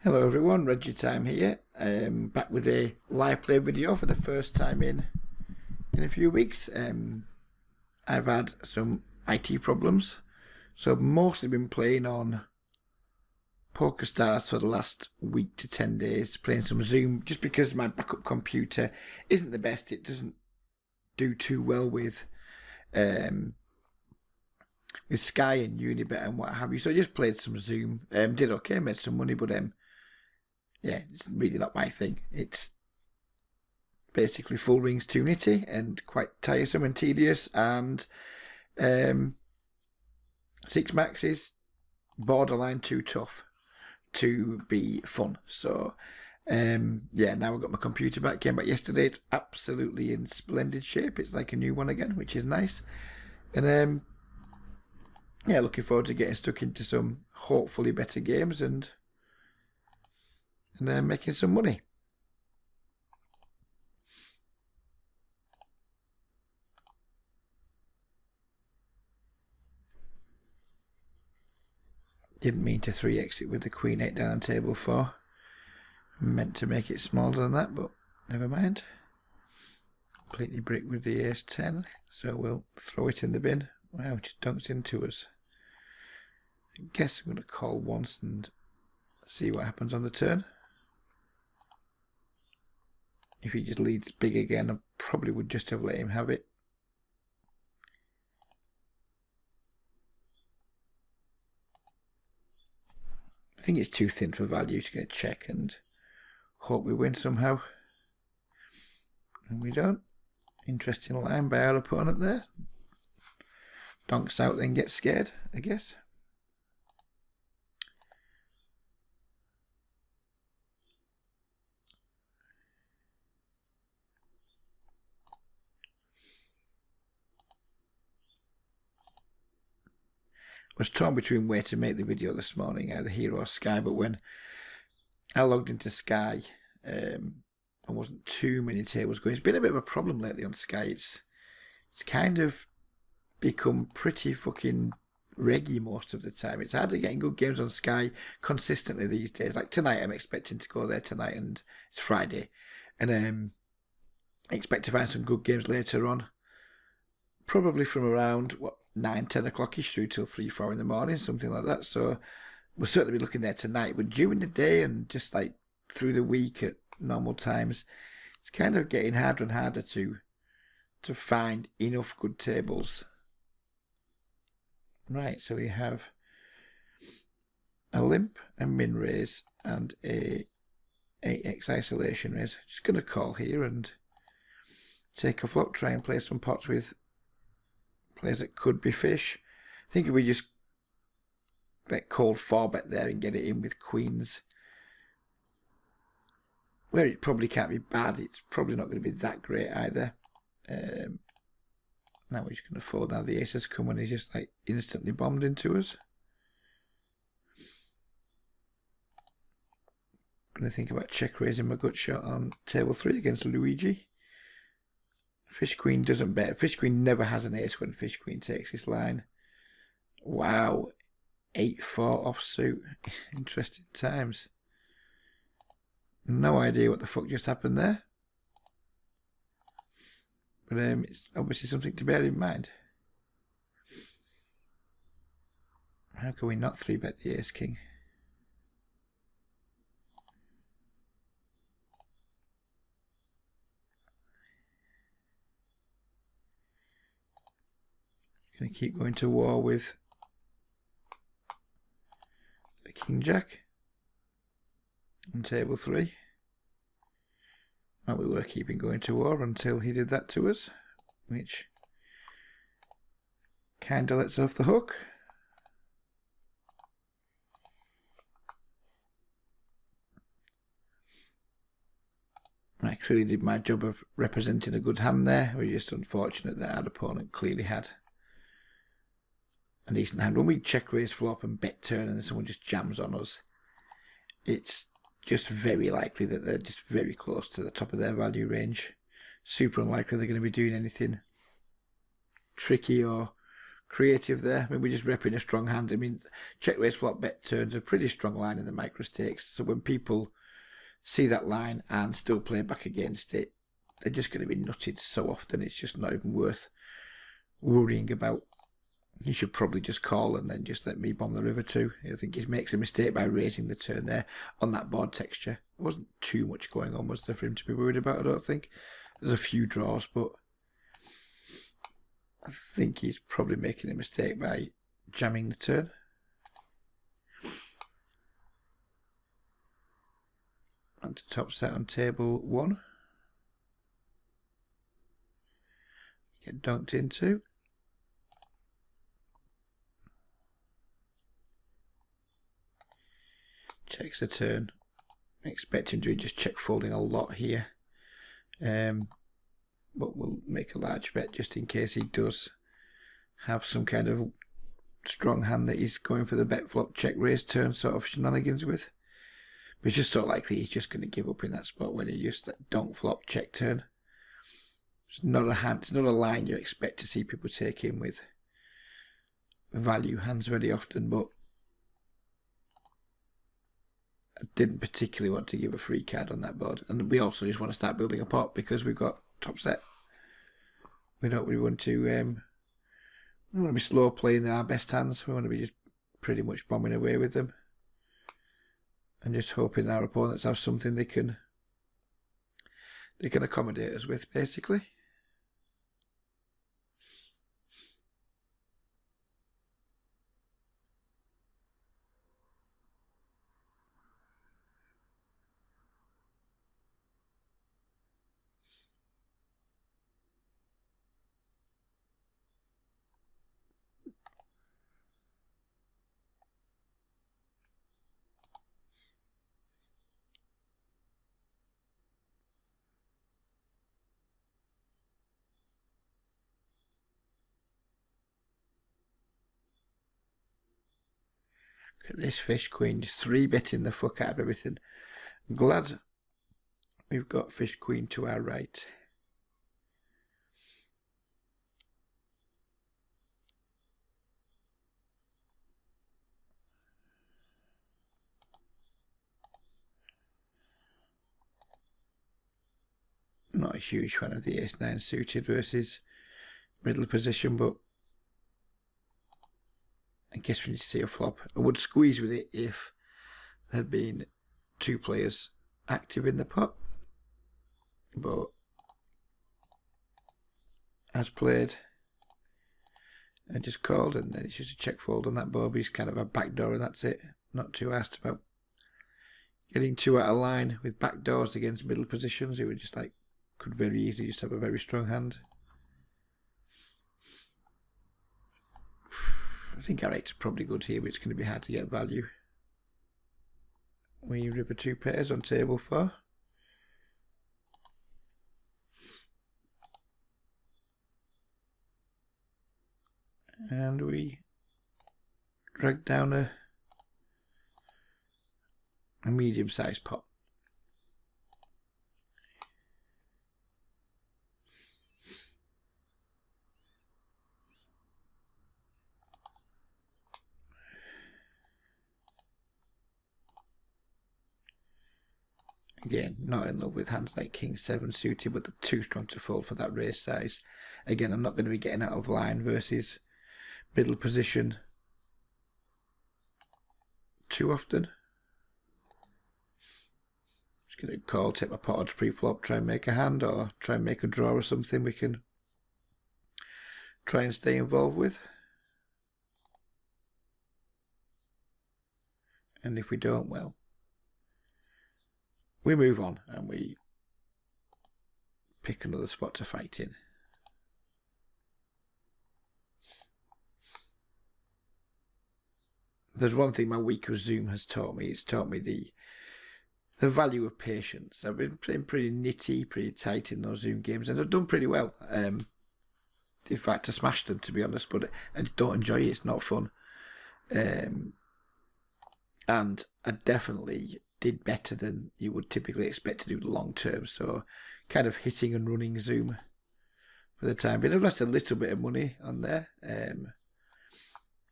Hello everyone, Reggie Time here. Back with a live play video for the first time in a few weeks. I've had some IT problems, so I've mostly been playing on PokerStars for the last week to 10 days, playing some Zoom, just because my backup computer isn't the best. It doesn't do too well with Sky and Unibet and what have you. So I just played some Zoom. Did okay, made some money, but yeah, it's really not my thing. It's basically full rings 2 nitty and quite tiresome and tedious, and six max is borderline too tough to be fun. So yeah, now I've got my computer back. Came back yesterday. It's absolutely in splendid shape. It's like a new one again, which is nice. And yeah, looking forward to getting stuck into some hopefully better games and making some money. Didn't mean to 3x it with the Queen 8 down table 4. Meant to make it smaller than that, but never mind. Completely brick with the Ace 10, so we'll throw it in the bin. Wow, it just dunks into us. I guess I'm going to call once and see what happens on the turn. If he just leads big again, I probably would just have let him have it. I think it's too thin for value to get a check and hope we win somehow. And we don't. Interesting line by our opponent there. Donks out, then gets scared, I guess. I was torn between where to make the video this morning, either here or Sky, but when I logged into Sky, there wasn't too many tables going. It's been a bit of a problem lately on Sky. It's kind of become pretty fucking reggy most of the time. It's hard to get good games on Sky consistently these days. Like tonight, I'm expecting to go there tonight, and it's Friday, and I expect to find some good games later on. Probably from around 9-10 o'clock-ish through till 3-4 in the morning, something like that. So we'll certainly be looking there tonight. But during the day and just like through the week at normal times, it's kind of getting harder and harder to find enough good tables. Right, so we have a limp, a min raise, and a 8x isolation raise. Just going to call here and take a flop, try and play some pots with players that could be fish. I think if we just get called 4-bet there and get it in with queens, where it probably can't be bad, it's probably not going to be that great either. Now we just can afford now the ace has come and he's just like instantly bombed into us. I'm going to think about check raising my gut shot on table 3 against Luigi. Fish Queen doesn't bet. Fish Queen never has an ace when Fish Queen takes this line. Wow. 8-4 offsuit. Interesting times. No idea what the fuck just happened there. But it's obviously something to bear in mind. How can we not 3-bet the ace king? Going to keep going to war with the king jack on table 3. Well, we were keeping going to war until he did that to us, which kind of lets us off the hook. I clearly did my job of representing a good hand there. We're just unfortunate that our opponent clearly had a decent hand. When we check raise flop and bet turn and someone just jams on us, it's just very likely that they're just very close to the top of their value range. Super unlikely they're going to be doing anything tricky or creative there. I mean, we're just repping a strong hand. I mean, check raise flop bet turns a pretty strong line in the micro stakes. So when people see that line and still play back against it, they're just going to be nutted so often. It's just not even worth worrying about. He should probably just call and then just let me bomb the river too. I think he makes a mistake by raising the turn there on that board texture. There wasn't too much going on, was there, for him to be worried about, I don't think. There's a few draws, but I think he's probably making a mistake by jamming the turn. And to top set on table 1. Get dunked into. Checks the turn. Expect him to just check folding a lot here. But we'll make a large bet just in case he does have some kind of strong hand that he's going for the bet flop check raise turn sort of shenanigans with. But it's just so likely he's just going to give up in that spot when he just donk flop check turn. It's not a hand, it's not a line you expect to see people take in with value hands very often, but I didn't particularly want to give a free card on that board. And we also just want to start building a pot because we've got top set. We don't really want to we want to be slow playing our best hands. We want to be just pretty much bombing away with them. And just hoping our opponents have something they can accommodate us with, basically. Look at this fish queen, just 3-betting the fuck out of everything. I'm glad we've got fish queen to our right. Not a huge fan of the ace-9 suited versus middle position, but I guess we need to see a flop. I would squeeze with it if there had been 2 players active in the pot, but as played, I just called, and then it's just a check fold on that board. He's kind of a backdoor, and that's it. Not too asked about getting 2 out of line with backdoors against middle positions. It would just could very easily just have a very strong hand. I think our 8's probably good here, but it's going to be hard to get value. We river 2 pairs on table 4. And we drag down a medium-sized pot. Again, not in love with hands like King 7 suited, but they're too strong to fold for that raise size. Again, I'm not going to be getting out of line versus middle position too often. Just going to call, take my pot odds pre-flop, try and make a hand, or try and make a draw or something we can try and stay involved with. And if we don't, well, we move on and we pick another spot to fight in. There's one thing my week of Zoom has taught me. It's taught me the value of patience. I've been playing pretty nitty, pretty tight in those Zoom games, and I've done pretty well. In fact, I smashed them, to be honest, but I don't enjoy it. It's not fun. And I definitely did better than you would typically expect to do long term. So kind of hitting and running Zoom for the time being. I've lost a little bit of money on there.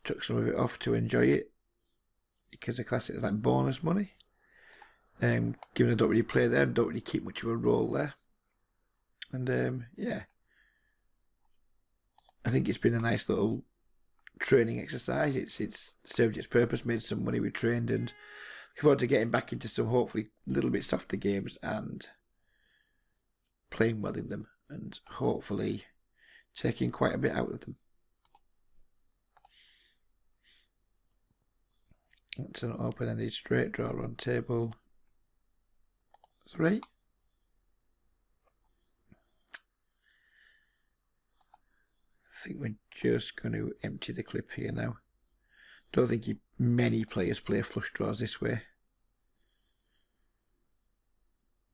took some of it off to enjoy it, because I class it as like bonus money. Given I don't really play there, and don't really keep much of a role there. And yeah, I think it's been a nice little training exercise. It's served its purpose, made some money, we trained, and look forward to getting back into some hopefully a little bit softer games and playing well in them, and hopefully taking quite a bit out of them. That's an open-ended straight draw on table 3. I think we're just going to empty the clip here now. Don't think many players play flush draws this way.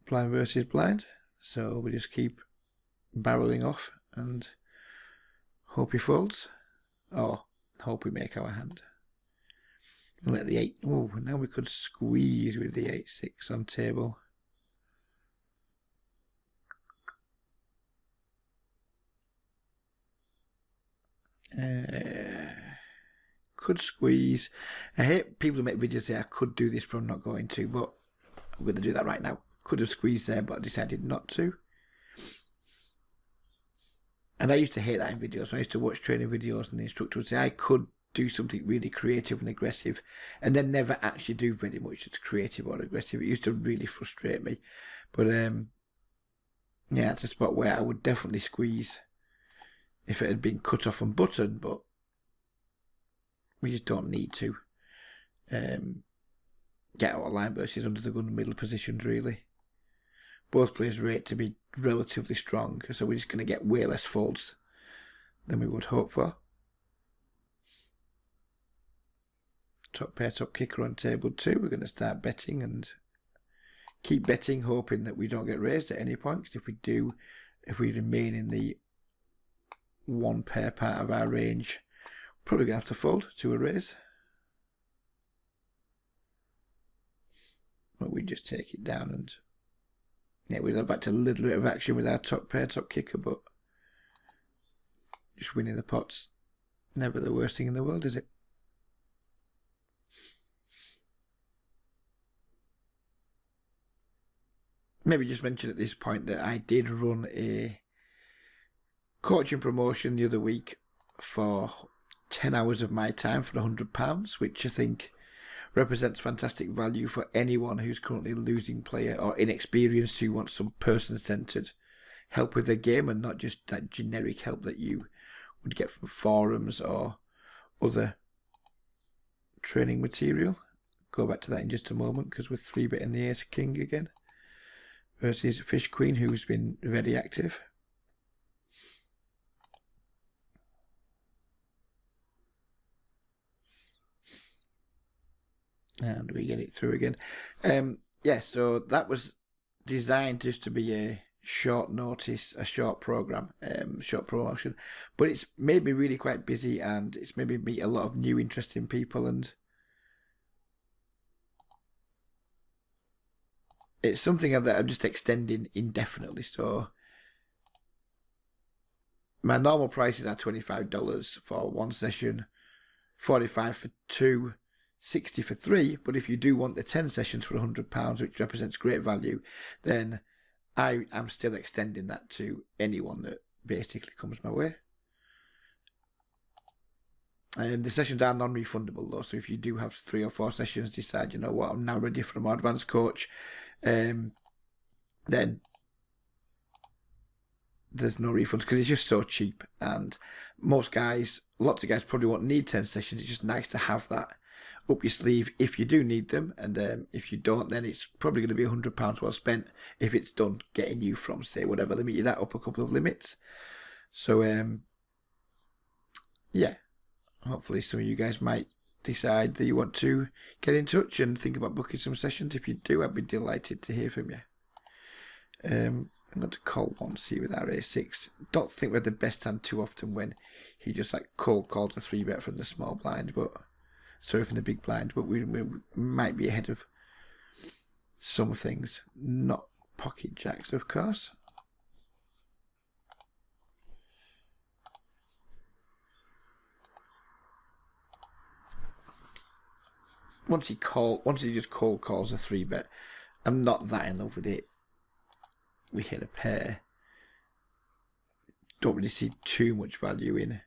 Blind versus blind, so we just keep barreling off and hope he folds, or hope we make our hand. And let the 8. Oh, now we could squeeze with the 8-6 on table. Could squeeze. I hate people who make videos say I could do this, but I'm not going to. But I'm going to do that right now. Could have squeezed there, but I decided not to. And I used to hate that in videos. When I used to watch training videos, and the instructor would say I could do something really creative and aggressive, and then never actually do very much that's creative or aggressive. It used to really frustrate me. But yeah, it's a spot where I would definitely squeeze if it had been cut off and button, but we just don't need to get out of line versus under the gun middle positions, really. Both players rate to be relatively strong, so we're just going to get way less folds than we would hope for. Top pair, top kicker on table 2. We're going to start betting and keep betting, hoping that we don't get raised at any point, because if we do, if we remain in the 1 pair part of our range, probably going to have to fold to a raise. But we just take it down, and yeah, we'll have back to a little bit of action with our top pair, top kicker, but just winning the pot's never the worst thing in the world, is it? Maybe just mention at this point that I did run a coaching promotion the other week for 10 hours of my time for £100, which I think represents fantastic value for anyone who's currently losing player or inexperienced who wants some person-centred help with their game, and not just that generic help that you would get from forums or other training material. Go back to that in just a moment, because we're 3-betting the Ace King again versus Fish Queen, who's been very active. And we get it through again. Yeah, so that was designed just to be a short notice, a short program, short promotion. But it's made me really quite busy, and it's made me meet a lot of new interesting people, and it's something that I'm just extending indefinitely. So my normal prices are $25 for 1 session, $45 for 2, $60 for 3, but if you do want the 10 sessions for £100, which represents great value, then I am still extending that to anyone that basically comes my way. The sessions are non-refundable though, so if you do have 3 or 4 sessions, decide, you know what, I'm now ready for a more advanced coach, then there's no refunds, because it's just so cheap, and lots of guys probably won't need 10 sessions. It's just nice to have that up your sleeve if you do need them, and if you don't, then it's probably going to be £100 well spent if it's done getting you from, say, whatever limit you're at up a couple of limits. So yeah, hopefully some of you guys might decide that you want to get in touch and think about booking some sessions. If you do, I'd be delighted to hear from you. I'm going to call once here with our A6. Don't think we're the best hand too often when he just like cold calls a 3-bet from the small blind, but sorry, from the big blind, but we might be ahead of some things. Not pocket jacks, of course. once he just cold calls a 3-bet, I'm not that in love with it. We hit a pair. Don't really see too much value in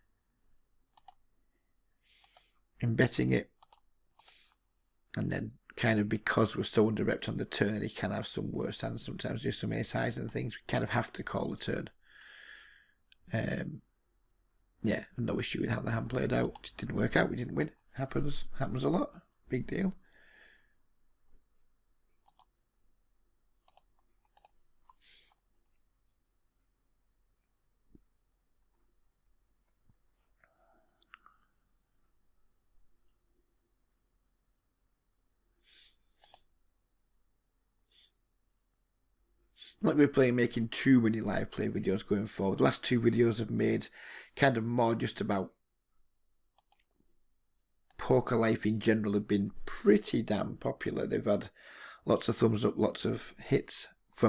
betting it. And then kind of because we're so under-repped on the turn, he can have some worse hands sometimes, just some ace highs and things. We kind of have to call the turn. Yeah, no issue with how the hand played out. Just didn't work out. We didn't win. Happens a lot. Big deal. Like we're making too many live play videos going forward. The last 2 videos I've made kind of more just about poker life in general have been pretty damn popular. They've had lots of thumbs up, lots of hits for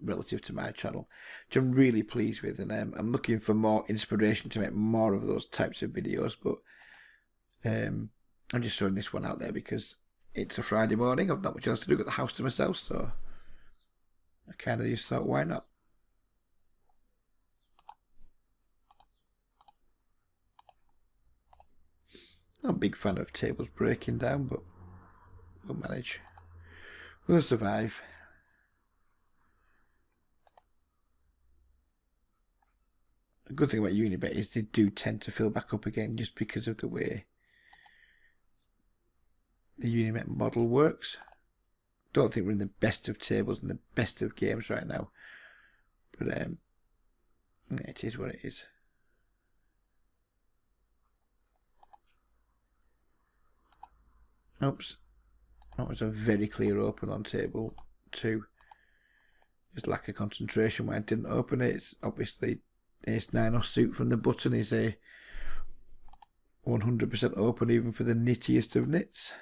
relative to my channel, which I'm really pleased with, and I'm looking for more inspiration to make more of those types of videos, but I'm just throwing this one out there because it's a Friday morning. I've not much else to do, got the house to myself, so I kind of just thought, why not? I'm a big fan of tables breaking down, but we'll manage. We'll survive. The good thing about Unibet is they do tend to fill back up again just because of the way the Unibet model works. Don't think we're in the best of tables and the best of games right now, but it is what it is. Oops, that was a very clear open on table 2. There's lack of concentration when I didn't open it. It's obviously ace-9 off suit from the button is a 100% open even for the nittiest of nits.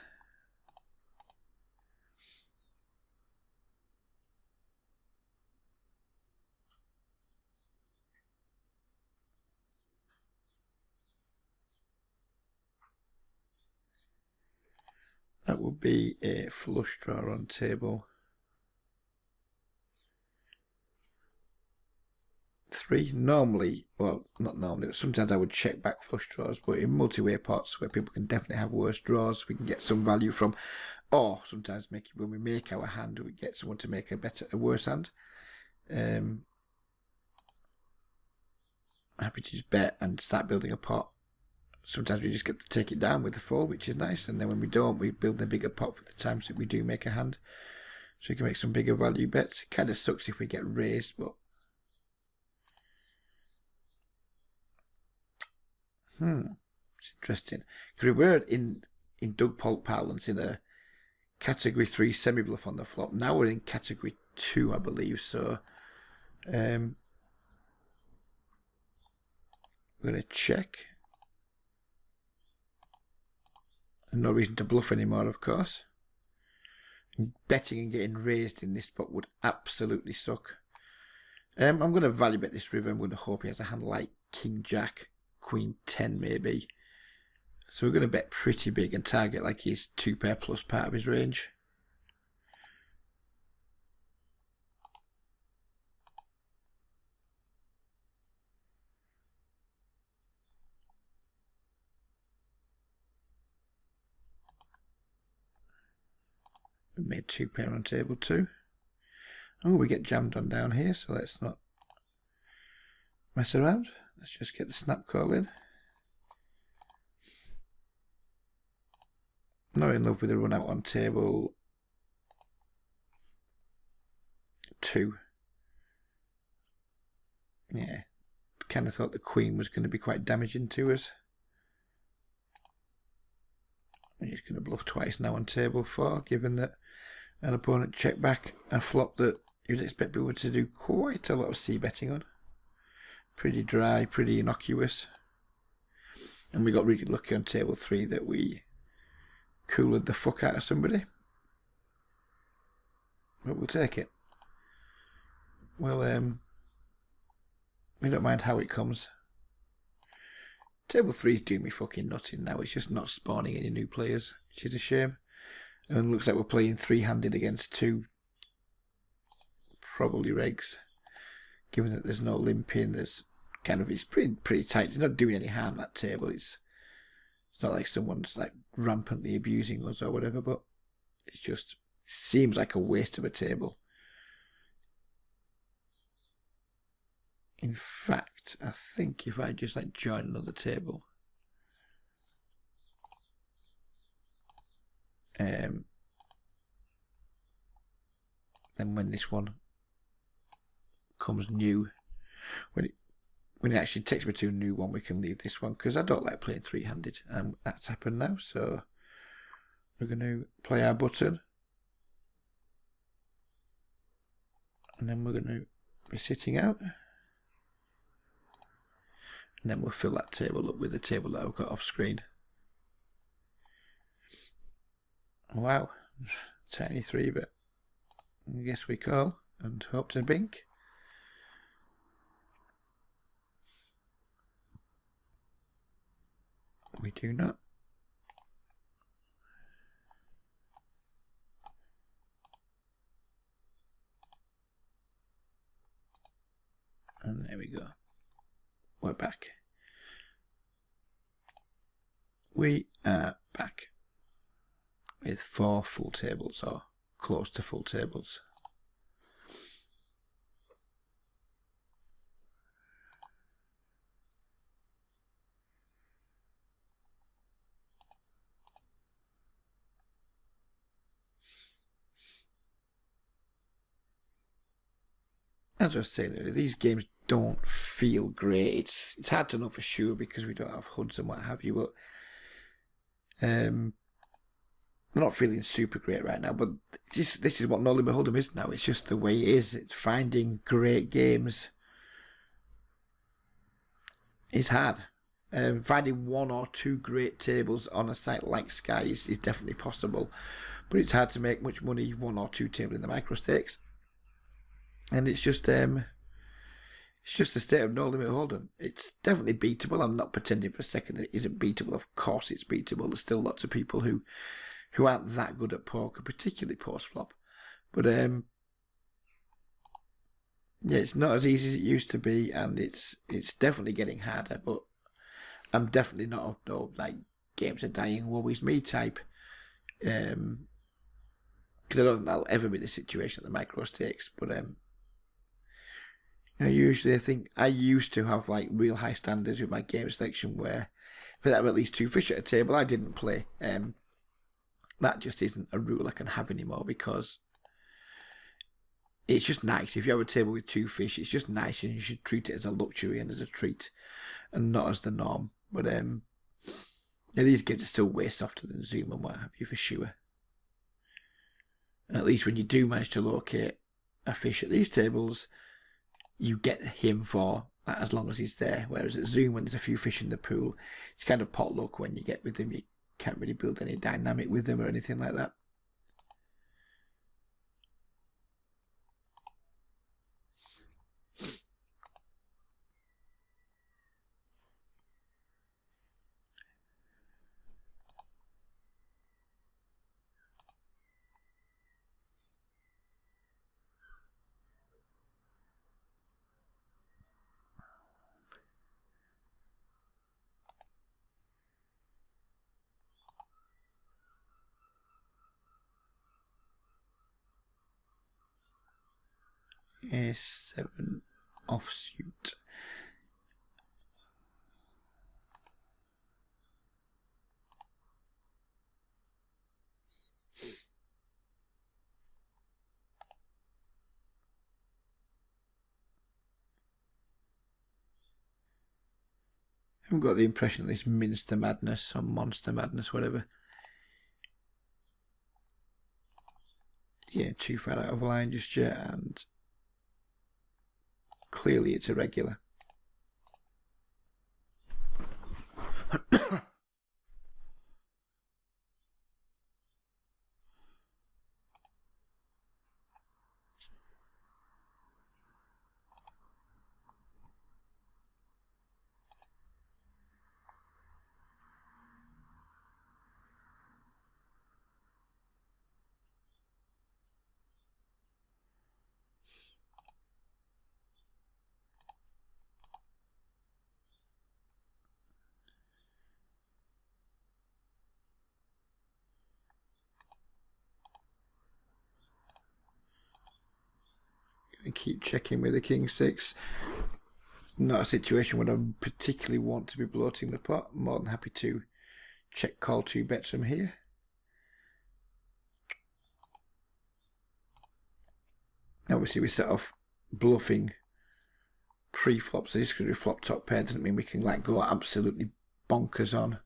That would be a flush draw on table 3. Normally, well, not normally, but sometimes I would check back flush draws, but in multi-way pots where people can definitely have worse draws, we can get some value from, or sometimes when we make our hand, we get someone to make a worse hand. Happy to just bet and start building a pot. Sometimes we just get to take it down with the 4, which is nice, and then when we don't, we build a bigger pot for the times that we do make a hand, so we can make some bigger value bets. It kind of sucks if we get raised, but it's interesting because we were in Doug Polk parlance in a category 3 semi bluff on the flop. Now we're in category 2, I believe. So we're gonna check. No reason to bluff anymore, of course. And betting and getting raised in this spot would absolutely suck. I'm going to value bet this river. I'm going to hope he has a hand like King Jack, Queen 10 maybe. So we're going to bet pretty big and target like his 2-pair plus part of his range. We made 2-pair on table 2. Oh, we get jammed on down here, so let's not mess around. Let's just get the snap call in. Not in love with the run out on table 2. Yeah, kind of thought the queen was going to be quite damaging to us. I'm just going to bluff twice now on table 4, given that an opponent checked back a flop that you'd expect people to do quite a lot of c-betting on. Pretty dry, pretty innocuous. And we got really lucky on table 3 that we cooled the fuck out of somebody. But we'll take it. Well, we don't mind how it comes. Table 3's doing me fucking nutting now. It's just not spawning any new players, which is a shame. And looks like we're playing three-handed against two, probably regs. Given that there's no limping, there's kind of, it's pretty tight. It's not doing any harm, that table. It's not like someone's like rampantly abusing us or whatever, but it's just seems like a waste of a table. In fact, I think if I just like join another table, then when this one comes new, when it actually takes me to a new one, we can leave this one, because I don't like playing three-handed. That's happened now, so we're going to play our button, and then we're going to be sitting out, and then we'll fill that table up with the table that I've got off screen. Wow, tiny 3-bit. I guess we call and hope to bink. We do not. And there we go. We're back. We are back with 4 full tables, or close to full tables. As I was saying earlier, these games don't feel great. It's hard to know for sure because we don't have HUDs and what have you, but I'm not feeling super great right now. But this is what No Limit Hold'em is now. It's just the way it is. It's finding great games is hard. Finding 1 or 2 great tables on a site like Sky is definitely possible, but it's hard to make much money 1 or 2 tables in the micro stakes. And it's just the state of No Limit Hold'em. It's definitely beatable. I'm not pretending for a second that it isn't beatable. Of course it's beatable. There's still lots of people who aren't that good at poker, particularly post-flop. But yeah, it's not as easy as it used to be, and it's definitely getting harder. But I'm definitely not like games are dying, woe is me type. Because I don't think that'll ever be the situation at the micro stakes. But usually I think I used to have like real high standards with my game selection where if I have at least 2 fish at a table, I didn't play. That just isn't a rule I can have anymore because it's just nice. If you have a table with 2 fish, it's just nice, and you should treat it as a luxury and as a treat and not as the norm. But these games are still way softer than Zoom and what have you for sure. And at least when you do manage to locate a fish at these tables, you get him for that as long as he's there. Whereas at Zoom, when there's a few fish in the pool, it's kind of potluck when you get with them. You can't really build any dynamic with them or anything like that. A7 offsuit. I've got the impression that this Minster Madness or Monster Madness, whatever. Yeah, too far out of line just yet, and clearly it's irregular. keep checking with the king six. It's not a situation where I particularly want to be bloating the pot. I'm more than happy to check call 2 bets from here. Obviously we set off bluffing pre-flop, so just because we flop top pair doesn't mean we can like go absolutely bonkers on.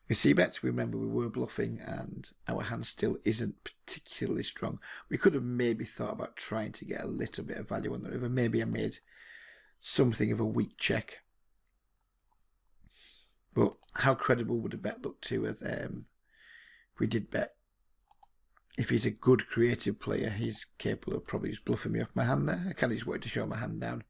With c-bets, remember we were bluffing and our hand still isn't particularly strong. We could have maybe thought about trying to get a little bit of value on the river. Maybe I made something of a weak check. But how credible would a bet look to us? We did bet. If he's a good creative player, he's capable of probably just bluffing me off my hand there. I kind of just wanted to show my hand down.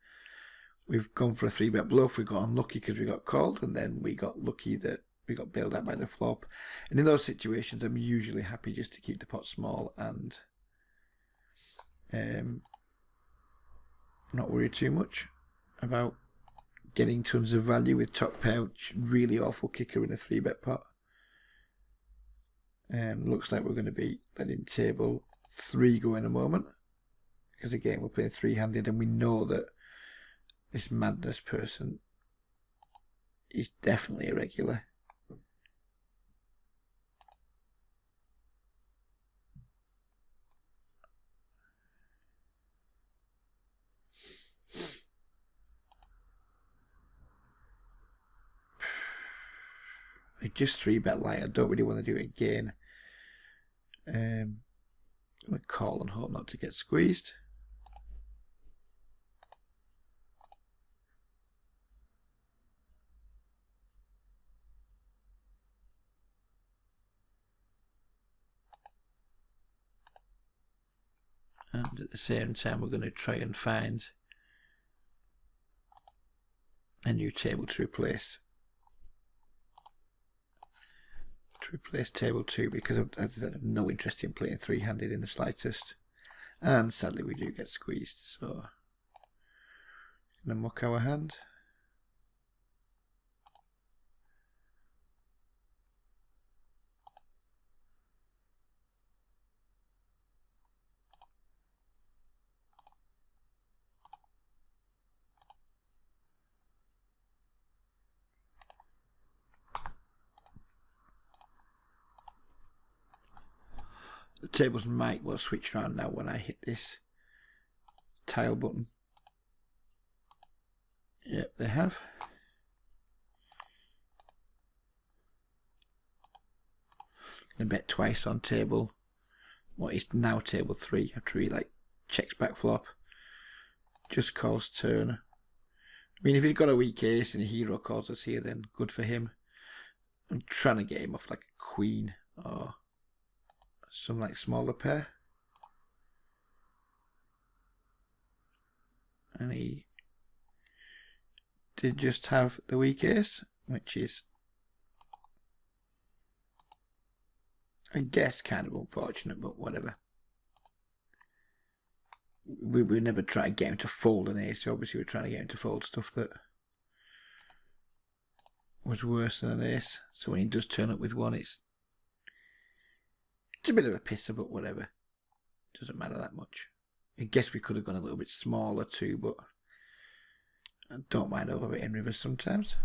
We've gone for a 3-bet bluff. We got unlucky because we got called, and then we got lucky that we got bailed out by the flop. And in those situations, I'm usually happy just to keep the pot small and not worry too much about getting tons of value with top pair, which really awful kicker in a 3-bet pot. Looks like we're going to be letting table 3 go in a moment, because again we're playing 3-handed and we know that this madness person is definitely irregular. I just 3-bet light. I don't really want to do it again. I'm going to call and hope not to get squeezed. And at the same time we're going to try and find a new table to replace table 2, because I have no interest in playing 3-handed in the slightest, and sadly we do get squeezed, so I'm going to muck our hand. The tables might well switch around now when I hit this tile button. Yep, they have. I'm going to bet twice on table, what is now table 3, after he like checks back flop. Just calls turn. I mean, if he's got a weak ace and a hero calls us here, then good for him. I'm trying to get him off like a queen or some like smaller pair, and he did just have the weak ace, which is, I guess, kind of unfortunate, but whatever. We would never try to get him to fold an ace, so obviously we're trying to get him to fold stuff that was worse than an ace. So when he does turn up with one, it's a bit of a pisser, but whatever. Doesn't matter that much. I guess we could have gone a little bit smaller too, but I don't mind overbetting rivers sometimes.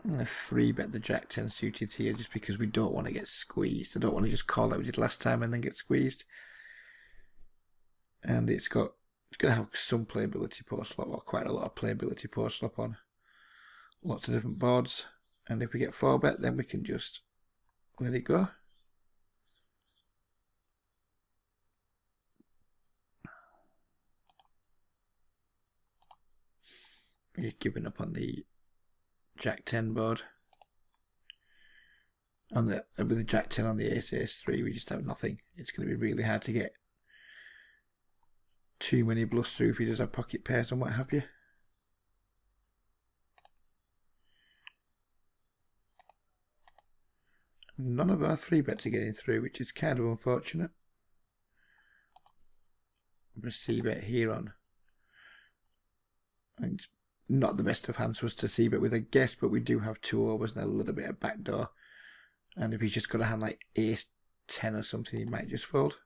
I'm going to 3-bet the Jack 10 suited here just because we don't want to get squeezed. I don't want to just call like we did last time and then get squeezed. And it's going to have some playability post flop, or quite a lot of playability post flop on lots of different boards. And if we get 4-bet, then we can just let it go. We're giving up on the Jack 10 board. With the Jack 10 on the ace 3, we just have nothing. It's going to be really hard to get too many bluffs through if he does have pocket pairs and what have you. None of our 3-bets are getting through, which is kind of unfortunate. I'm going to c-bet here on. And it's not the best of hands for us to c-bet with a guess, but we do have 2 overs and a little bit of backdoor. And if he's just got a hand like ace 10 or something, he might just fold.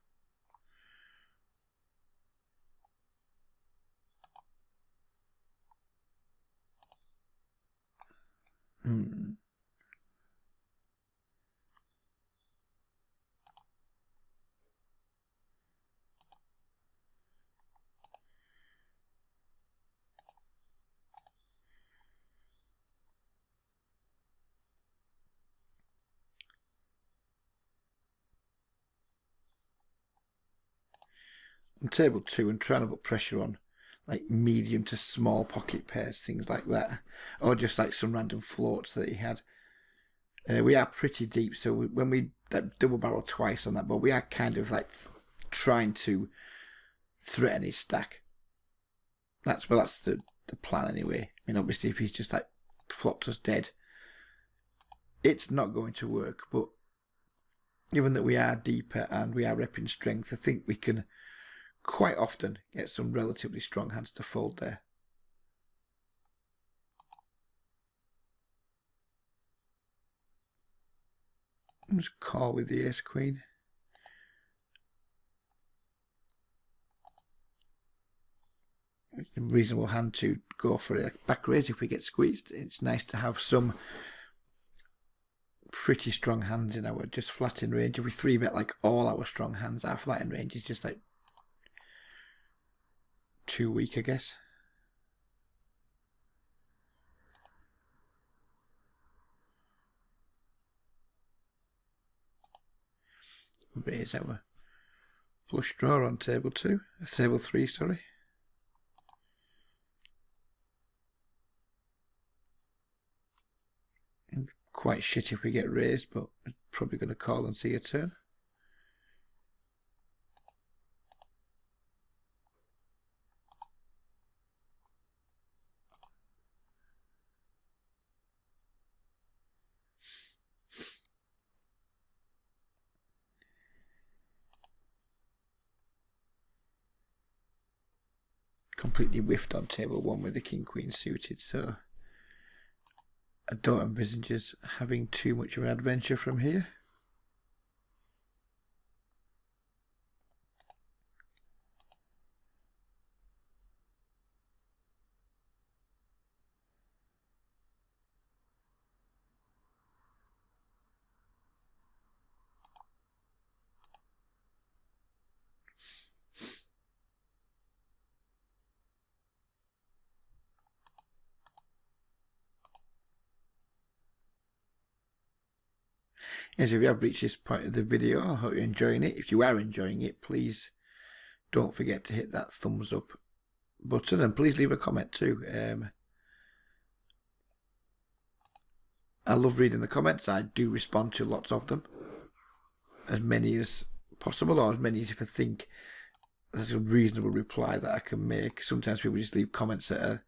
On table 2 and trying to put pressure on like medium to small pocket pairs, things like that, or just like some random floats that he had. We are pretty deep, so when we double barrel twice on that board, we are kind of like trying to threaten his stack. That's the plan anyway. I mean, obviously, if he's just like flopped us dead, it's not going to work. But given that we are deeper and we are repping strength, I think we can quite often get some relatively strong hands to fold there. Just call with the ace queen. It's a reasonable hand to go for a back raise if we get squeezed. It's nice to have some pretty strong hands in our just flat in range. If we 3-bet like all our strong hands, our flat in range is just like too weak, I guess. Raise our flush draw on table 2, table 3, sorry. Quite shit if we get raised, but we're probably going to call and see a turn. Completely whiffed on table 1 with the king queen suited, so I don't envisage us having too much of an adventure from here. As if you have reached this point of the video, I hope you're enjoying it. If you are enjoying it, please don't forget to hit that thumbs up button, and please leave a comment too. I love reading the comments. I do respond to lots of them, as many as possible, or as many as if I think there's a reasonable reply that I can make. Sometimes people just leave comments that are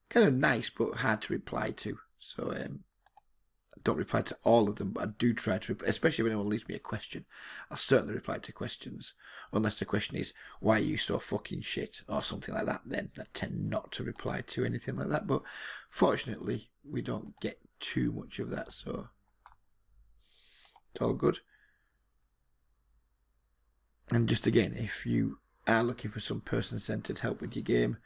kind of nice but hard to reply to, so I don't reply to all of them, but I do try to, especially when anyone leaves me a question. I'll certainly reply to questions, unless the question is, why are you so fucking shit, or something like that. Then I tend not to reply to anything like that, but fortunately we don't get too much of that, so it's all good. And just again, if you are looking for some person-centered help with your game,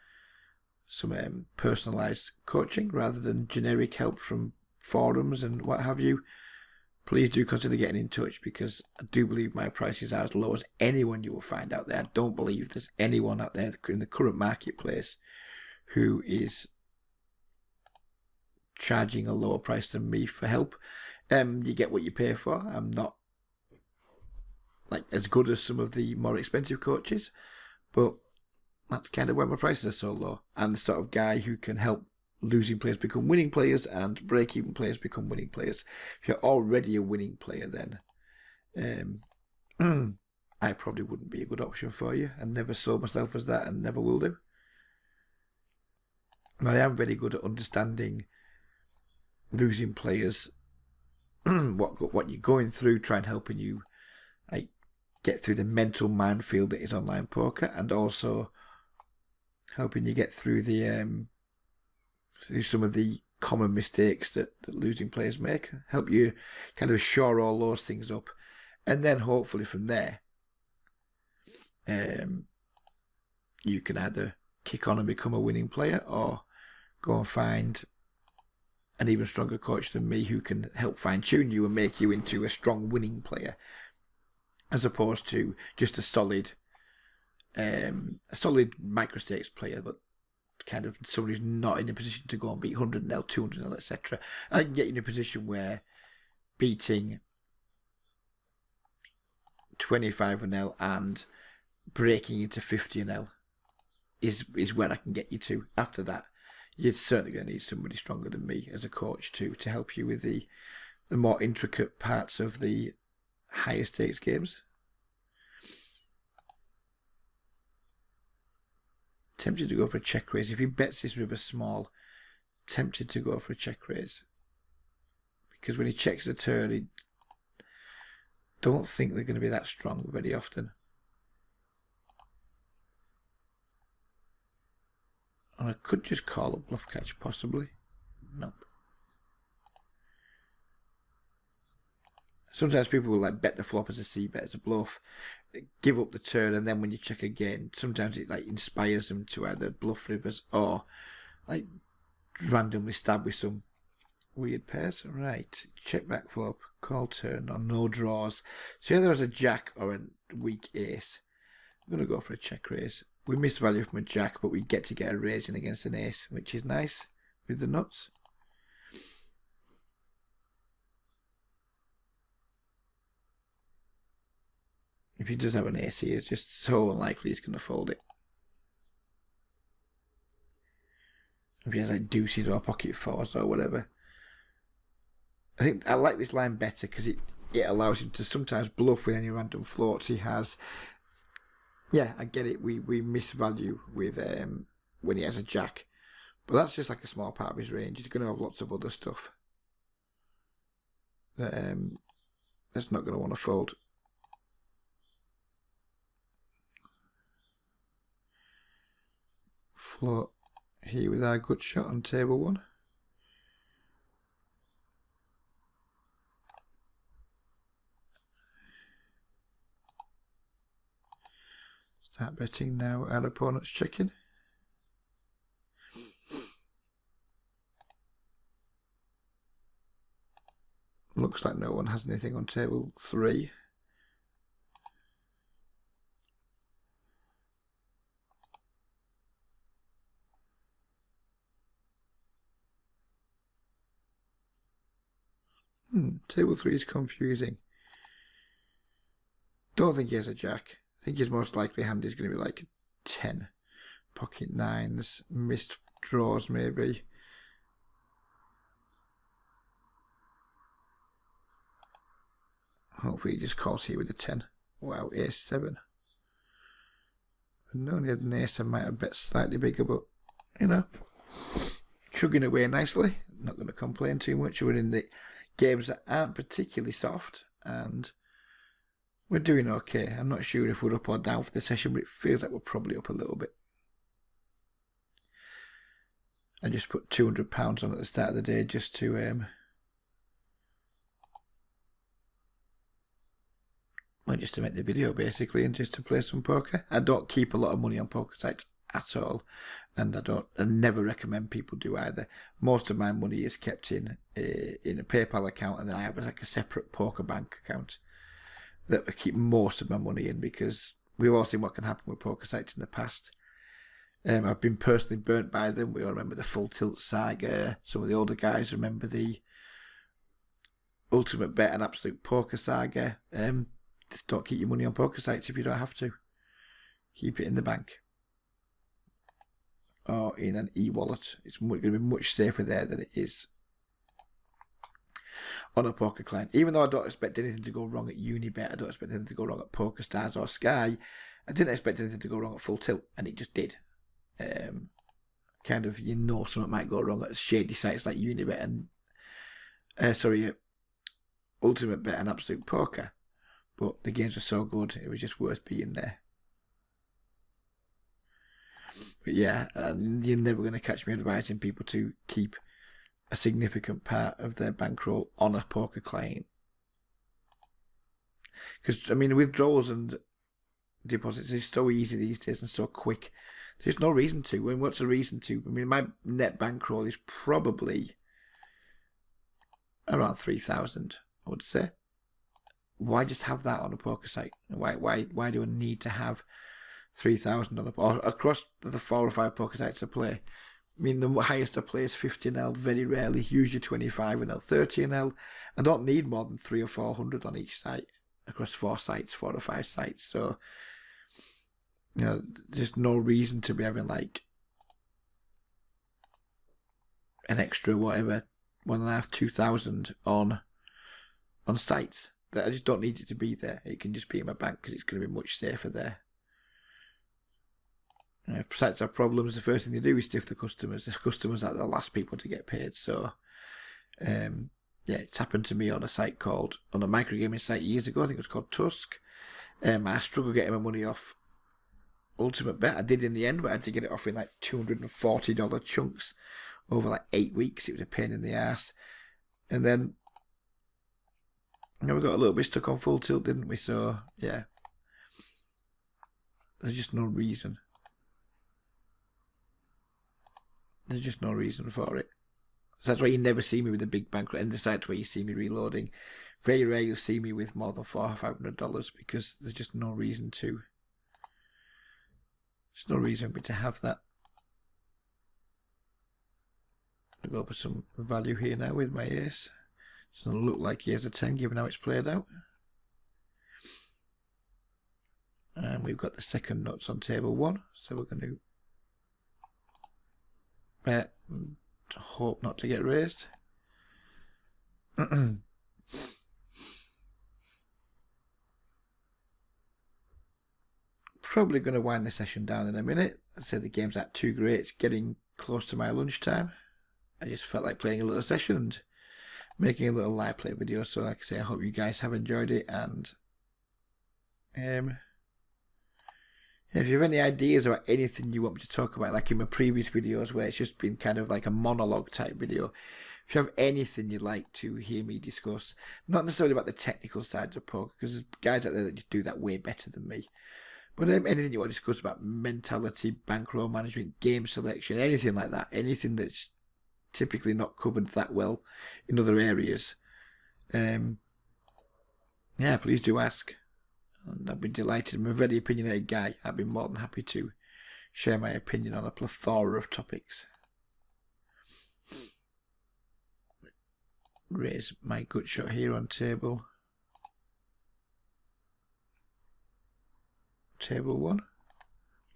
some personalized coaching rather than generic help from forums and what have you, please do consider getting in touch, because I do believe my prices are as low as anyone you will find out there. I don't believe there's anyone out there in the current marketplace who is charging a lower price than me for help. You get what you pay for. I'm not like as good as some of the more expensive coaches, but that's kind of why my prices are so low. I'm the sort of guy who can help losing players become winning players and break-even players become winning players. If you're already a winning player, then I probably wouldn't be a good option for you. I never saw myself as that and never will do. But I am very good at understanding losing players, what you're going through, try and helping you like get through the mental minefield that is online poker, and also helping you get through the through some of the common mistakes that losing players make. Help you kind of shore all those things up, And then hopefully from there, you can either kick on and become a winning player, or go and find an even stronger coach than me who can help fine-tune you and make you into a strong winning player, as opposed to just a solid micro-stakes player, but kind of somebody who's not in a position to go and beat 100-0, 200-0, etc. I can get you in a position where beating 25-0 and breaking into 50-0 is where I can get you to. After that, you're certainly going to need somebody stronger than me as a coach to help you with the more intricate parts of the higher stakes games. Tempted to go for a check raise. If he bets this river small, tempted to go for a check raise. Because when he checks the turn, he don't think they're going to be that strong very often. And I could just call a bluff catch, possibly. Nope. Sometimes people will like bet the flop as a c-bet, as a bluff, give up the turn, and then when you check again, sometimes it like inspires them to either bluff rivers or like randomly stab with some weird pairs. Right, check back flop, call turn, or no draws. So either as a jack or a weak ace. I'm going to go for a check raise. We miss value from a jack, but we get to get a raise in against an ace, which is nice with the nuts. If he does have an ace, he is just so unlikely he's going to fold it. If he has like deuces or pocket fours or whatever. I think I like this line better because it allows him to sometimes bluff with any random floats he has. Yeah, I get it. We miss value with when he has a jack. But that's just like a small part of his range. He's going to have lots of other stuff that's not going to want to fold. Float here with our good shot on table one. Start betting now. Our opponent's checking. Looks like no one has anything on table 3. Table 3 is confusing. Don't think he has a jack. I think his most likely hand is going to be like 10. Pocket 9s, missed draws maybe. Hopefully he just calls here with a 10. Wow, ace 7. If I only had an ace, I might have bet slightly bigger, but, you know, chugging away nicely. Not going to complain too much. We're in the games that aren't particularly soft, and we're doing okay. I'm not sure if we're up or down for the session, but it feels like we're probably up a little bit. I just put £200 on at the start of the day just to well, just to make the video basically, and just to play some poker. I don't keep a lot of money on poker sites at all, and I never recommend people do either. Most of my money is kept in a PayPal account, and then I have like a separate poker bank account that I keep most of my money in, because we've all seen what can happen with poker sites in the past. I've been personally burnt by them. We all remember the Full Tilt saga. Some of the older guys remember the Ultimate Bet and Absolute Poker saga. Just don't keep your money on poker sites if you don't have to. Keep it in the bank or in an e-wallet. It's going to be much safer there than it is on a poker client. Even though I don't expect anything to go wrong at Unibet, I don't expect anything to go wrong at PokerStars or Sky, I didn't expect anything to go wrong at Full Tilt, and it just did. Kind of, you know, something might go wrong at shady sites like Unibet and Ultimate Bet and Absolute Poker, but the games were so good it was just worth being there. But yeah, you're never going to catch me advising people to keep a significant part of their bankroll on a poker client. Because, I mean, withdrawals and deposits is so easy these days and so quick. There's no reason to. I mean, what's the reason to? I mean, my net bankroll is probably around 3,000, I would say. Why just have that on a poker site? Why do I need to have 3,000 on or across the 4 or 5 poker sites I play? I mean, the highest I play is 50NL, very rarely, usually 25NL, 30NL. I don't need more than 300 or 400 on each site, across 4 sites, 4 or 5 sites. So, you know, there's no reason to be having like an extra whatever, 1.5, 2,000 on sites that I just don't need it to be there. It can just be in my bank because it's going to be much safer there. If sites have problems, the first thing they do is stiff the customers. The customers are the last people to get paid. So, yeah, it's happened to me on a microgaming site years ago. I think it was called Tusk. I struggled getting my money off Ultimate Bet. I did in the end, but I had to get it off in like $240 chunks over like 8 weeks. It was a pain in the ass. And then, you know, we got a little bit stuck on full tilt, didn't we? So, yeah, there's just no reason. There's just no reason for it. So that's why you never see me with a big bankroll. And the sites where you see me reloading, very rare you'll see me with more than $400 or $500 because there's just no reason to. There's no reason for me to have that. I'll go for some value here now with my ace. Doesn't look like he has a 10 given how it's played out. And we've got the second nuts on table 1, so we're going to bet and hope not to get raised. Probably going to wind the session down in a minute. I said the game's not too great. It's getting close to my lunchtime. I just felt like playing a little session and making a little live play video. So like I say, I hope you guys have enjoyed it. And if you have any ideas about anything you want me to talk about, like in my previous videos where it's just been kind of like a monologue type video, if you have anything you'd like to hear me discuss, not necessarily about the technical side of poker, because there's guys out there that just do that way better than me, but anything you want to discuss about mentality, bankroll management, game selection, anything like that, anything that's typically not covered that well in other areas, yeah, please do ask. And I'd be delighted. I'm a very opinionated guy. I'd be more than happy to share my opinion on a plethora of topics. Raise my gut shot here on table 1.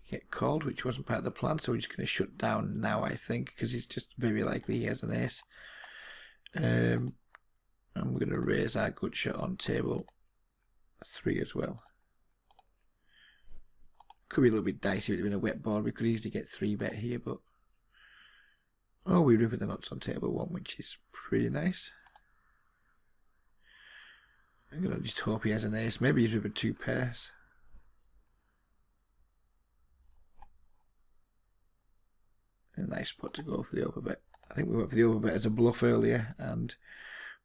Get called, which wasn't part of the plan, so we're just going to shut down now, I think, because it's just very likely he has an ace. And we're going to raise our gut shot on table 3 as well. Could be a little bit dicey with it being a wet board. We could easily get 3-bet here, but oh, we river the nuts on table 1, which is pretty nice. I'm gonna just hope he has an ace. Maybe he's rivered 2 pairs. A nice spot to go for the overbet. I think we went for the overbet as a bluff earlier, and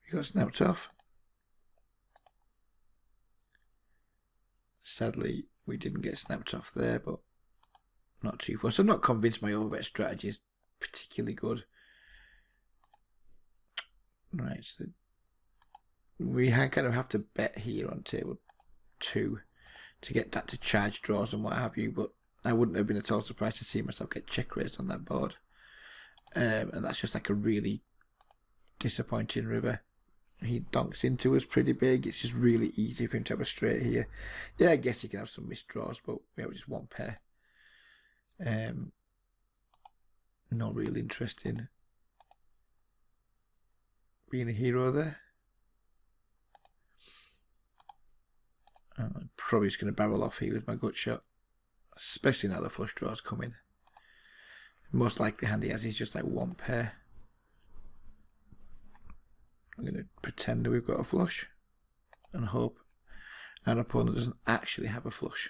we got snapped off. Sadly, we didn't get snapped off there, but not too far. So I'm not convinced my overbet strategy is particularly good. Right, so we kind of have to bet here on table 2 to get that to charge draws and what have you, but I wouldn't have been at all surprised to see myself get check raised on that board. And that's just like a really disappointing river. He donks into us pretty big. It's just really easy for him to have a straight here. Yeah, I guess he can have some missed draws, but we have just 1 pair. Not really interest in being a hero there. I'm probably just going to barrel off here with my gut shot, especially now the flush draws coming. Most likely hand he has is just like 1 pair. I'm going to pretend that we've got a flush and hope our opponent doesn't actually have a flush.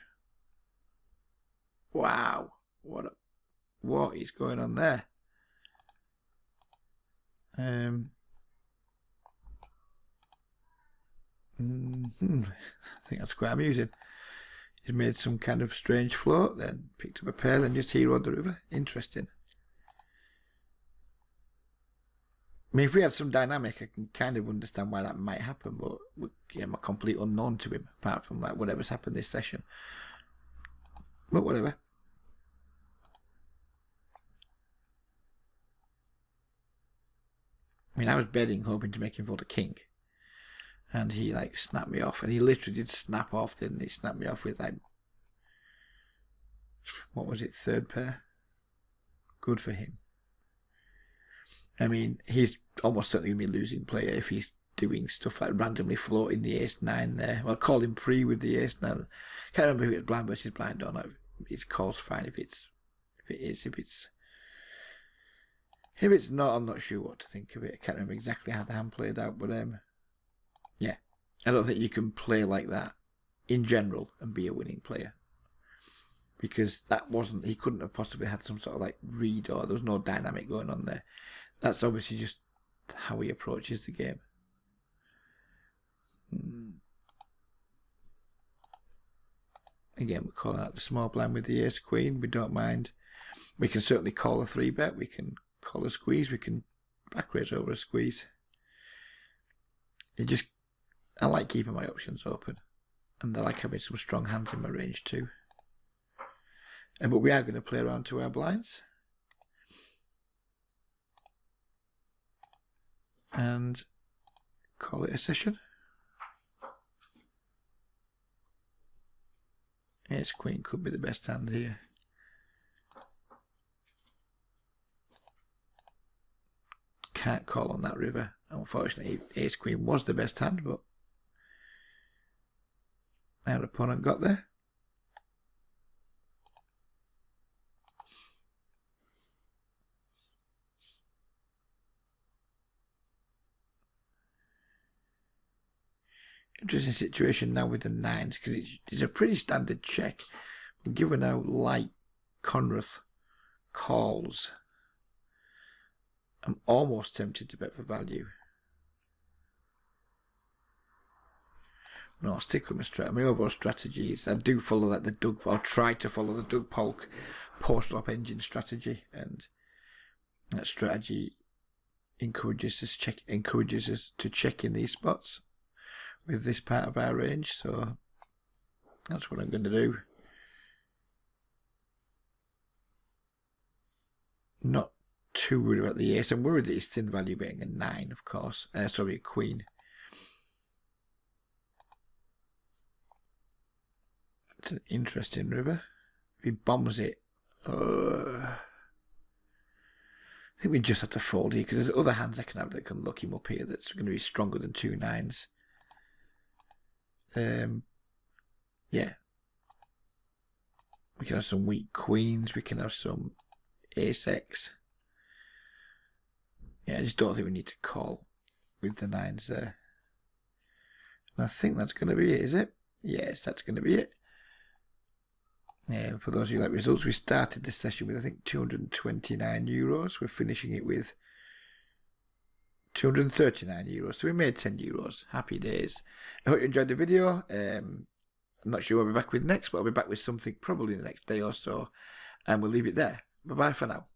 Wow, what is going on there? I think that's quite amusing. He's made some kind of strange float, then picked up a pair, then just heroed the river. Interesting. I mean, if we had some dynamic, I can kind of understand why that might happen, but I'm a complete unknown to him, apart from like whatever's happened this session. But whatever. I mean, I was betting, hoping to make him fold a king. And he, like, snapped me off. And he literally did snap off, didn't he? Snapped me off with, like, what was it, third pair? Good for him. I mean, he's almost certainly going to be a losing player if he's doing stuff like randomly floating the ace-9 there. Well, call him pre with the ace-9. Can't remember if it's blind versus blind or not. His call's fine if it's not, I'm not sure what to think of it. I can't remember exactly how the hand played out, but yeah, I don't think you can play like that in general and be a winning player, because he couldn't have possibly had some sort of like read, or there was no dynamic going on there. That's obviously just how he approaches the game. Again, we're calling out the small blind with the ace queen. We don't mind. We can certainly call a 3-bet. We can call a squeeze. We can back raise over a squeeze. I like keeping my options open, and I like having some strong hands in my range too. But we are going to play around to our blinds, and call it a session. Ace queen could be the best hand here. Can't call on that river. Unfortunately, ace queen was the best hand, but our opponent got there. Interesting situation now with the 9s, because it's a pretty standard check. But given how light Conrath calls, I'm almost tempted to bet for value. No, I'll stick with my strategy. My overall strategy is I do follow that or try to follow the Doug Polk post-flop engine strategy, and that strategy encourages us to check in these spots with this part of our range, so that's what I'm going to do. Not too worried about the ace. I'm worried that he's thin value betting a 9, of course. Sorry, a queen. It's an interesting river. If he bombs it, I think we just have to fold here, because there's other hands I can have that can lock him up here that's going to be stronger than 2 9s. Yeah. We can have some weak queens. We can have some ace-x. Yeah, I just don't think we need to call with the 9s there. And I think that's going to be it, is it? Yes, that's going to be it. For those of you who like results, we started this session with, I think, €229. We're finishing it with €239. So we made €10. Happy days. I hope you enjoyed the video. I'm not sure what I'll be back with next, but I'll be back with something probably in the next day or so. And we'll leave it there. Bye-bye for now.